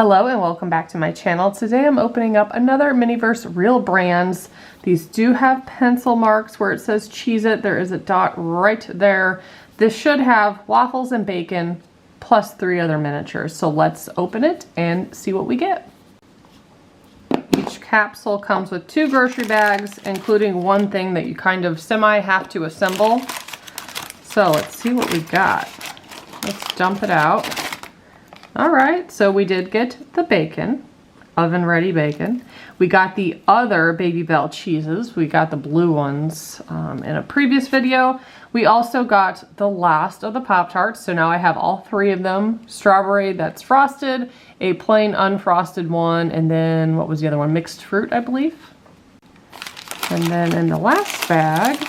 Hello and welcome back to my channel. Today I'm opening up another Miniverse Real Brands. These do have pencil marks where it says Cheez-It. There is a dot right there. This should have waffles and bacon plus 3 other miniatures. So let's open it and see what we get. Each capsule comes with 2 grocery bags, including one thing that you kind of semi have to assemble. So let's see what we got. Let's dump it out. Alright, so we did get the bacon, oven ready bacon. We got the other Babybel cheeses. We got the blue ones in a previous video. We also got the last of the Pop-Tarts, so now I have all 3 of them. Strawberry that's frosted, a plain unfrosted one, and then what was the other one? Mixed fruit, I believe. And then in the last bag,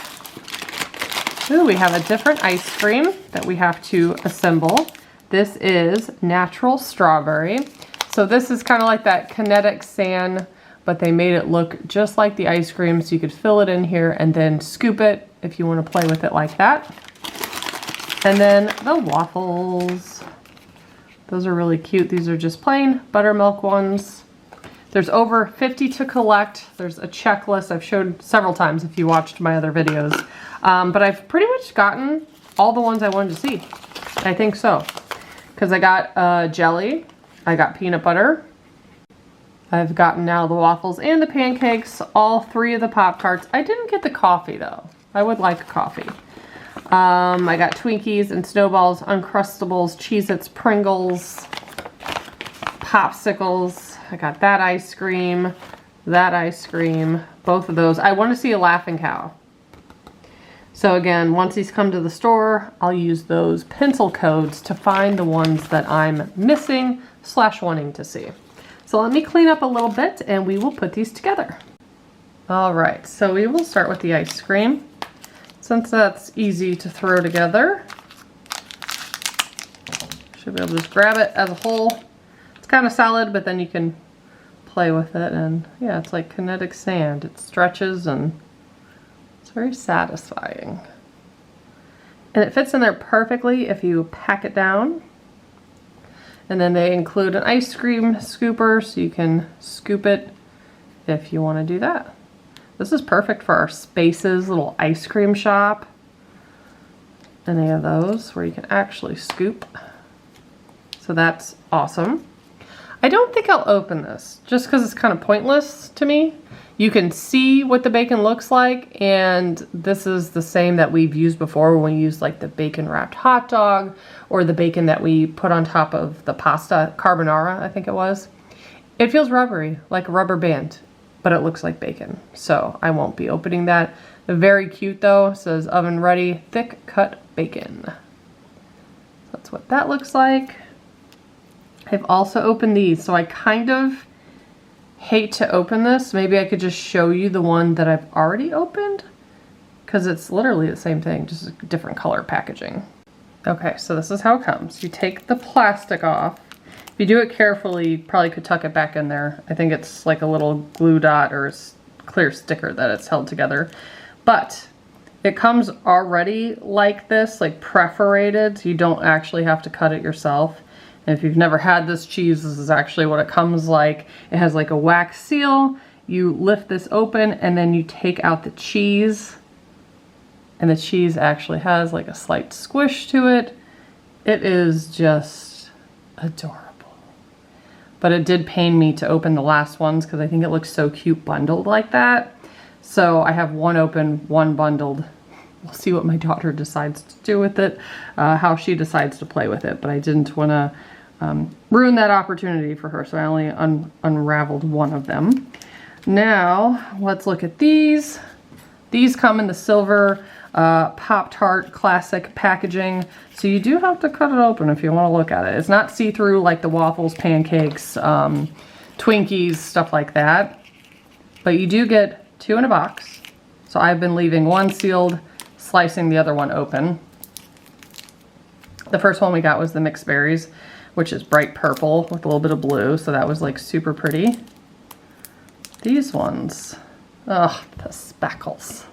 ooh, we have a different ice cream that we have to assemble. This is natural strawberry. So this is kind of like that kinetic sand, but they made it look just like the ice cream, so you could fill it in here and then scoop it if you want to play with it like that. And then the waffles. Those are really cute. These are just plain buttermilk ones. There's over 50 to collect. There's a checklist I've showed several times if you watched my other videos. But I've pretty much gotten all the ones I wanted to see. I think so. Because I got jelly, I got peanut butter, I've gotten now the waffles and the pancakes, all 3 of the Pop-Tarts. I didn't get the coffee though. I would like coffee. I got Twinkies and Snowballs, Uncrustables, Cheez-Its, Pringles, Popsicles. I got that ice cream, both of those. I want to see a Laughing Cow. So again, once these come to the store, I'll use those pencil codes to find the ones that I'm missing / wanting to see. So let me clean up a little bit and we will put these together. All right, so we will start with the ice cream. Since that's easy to throw together, should be able to just grab it as a whole. It's kind of solid, but then you can play with it, and yeah, it's like kinetic sand. It stretches and very satisfying. And it fits in there perfectly if you pack it down. And then they include an ice cream scooper so you can scoop it if you want to do that. This is perfect for our Spaces little ice cream shop. Any of those where you can actually scoop. So that's awesome. I don't think I'll open this just because it's kind of pointless to me. You can see what the bacon looks like, and this is the same that we've used before when we used like the bacon wrapped hot dog or the bacon that we put on top of the pasta carbonara, I think it was. It feels rubbery, like a rubber band, but it looks like bacon. So I won't be opening that. Very cute though, it says oven ready, thick cut bacon. That's what that looks like. I've also opened these, so I kind of hate to open this. Maybe I could just show you the one that I've already opened, because it's literally the same thing, just different color packaging. Okay, so this is how it comes. You take the plastic off. If you do it carefully, you probably could tuck it back in there. I think it's like a little glue dot or clear sticker that it's held together. But it comes already like this, like perforated, so you don't actually have to cut it yourself. And if you've never had this cheese, this is actually what it comes like. It has like a wax seal. You lift this open and then you take out the cheese. And the cheese actually has like a slight squish to it. It is just adorable. But it did pain me to open the last ones because I think it looks so cute bundled like that. So I have one open, one bundled. We'll see what my daughter decides to do with it, how she decides to play with it. But I didn't want to ruin that opportunity for her, so I only unraveled one of them. Now, let's look at these. These come in the silver Pop-Tart classic packaging, so you do have to cut it open if you want to look at it. It's not see-through like the waffles, pancakes, Twinkies, stuff like that. But you do get 2 in a box. So I've been leaving one sealed, slicing the other one open. The first one we got was the mixed berries, which is bright purple with a little bit of blue, so that was like super pretty. These ones, ugh, the speckles.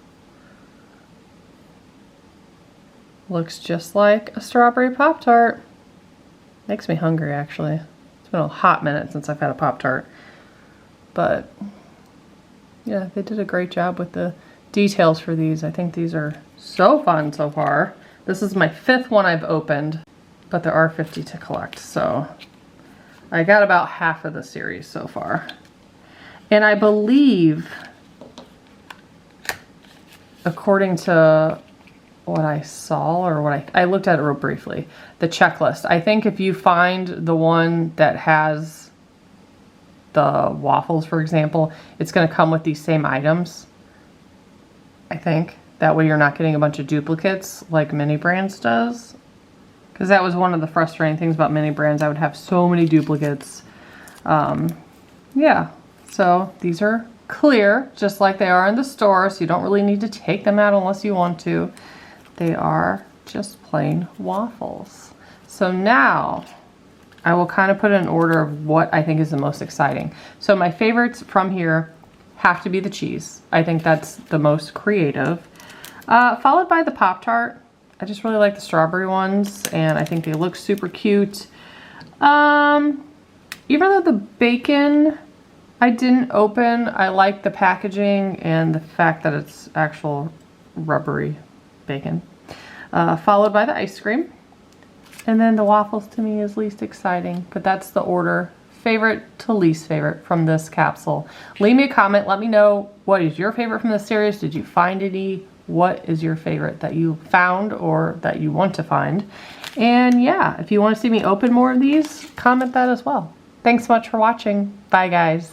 Looks just like a strawberry Pop-Tart. Makes me hungry actually. It's It's been a hot minute since I've had a Pop-Tart. But yeah, they did a great job with the details for these. I think these are so fun so far. This is my 5th one I've opened, but there are 50 to collect. So I got about half of the series so far. And I believe, according to what I saw, or what I looked at it real briefly, the checklist. I think if you find the one that has the waffles, for example, it's going to come with these same items. I think. That way you're not getting a bunch of duplicates like Mini Brands does. Because that was one of the frustrating things about Mini Brands. I would have so many duplicates. Yeah, so these are clear, just like they are in the store, so you don't really need to take them out unless you want to. They are just plain waffles. So now I will kind of put in order of what I think is the most exciting. So my favorites from here have to be the cheese. I think that's the most creative. Followed by the Pop-Tart. I just really like the strawberry ones, and I think they look super cute. Even though the bacon I didn't open, I like the packaging and the fact that it's actual rubbery bacon. Followed by the ice cream. And then the waffles to me is least exciting, but that's the order. Favorite to least favorite from this capsule. Leave me a comment. Let me know what is your favorite from this series. Did you find any? What is your favorite that you found or that you want to find? And yeah, if you want to see me open more of these, comment that as well. Thanks so much for watching. Bye, guys.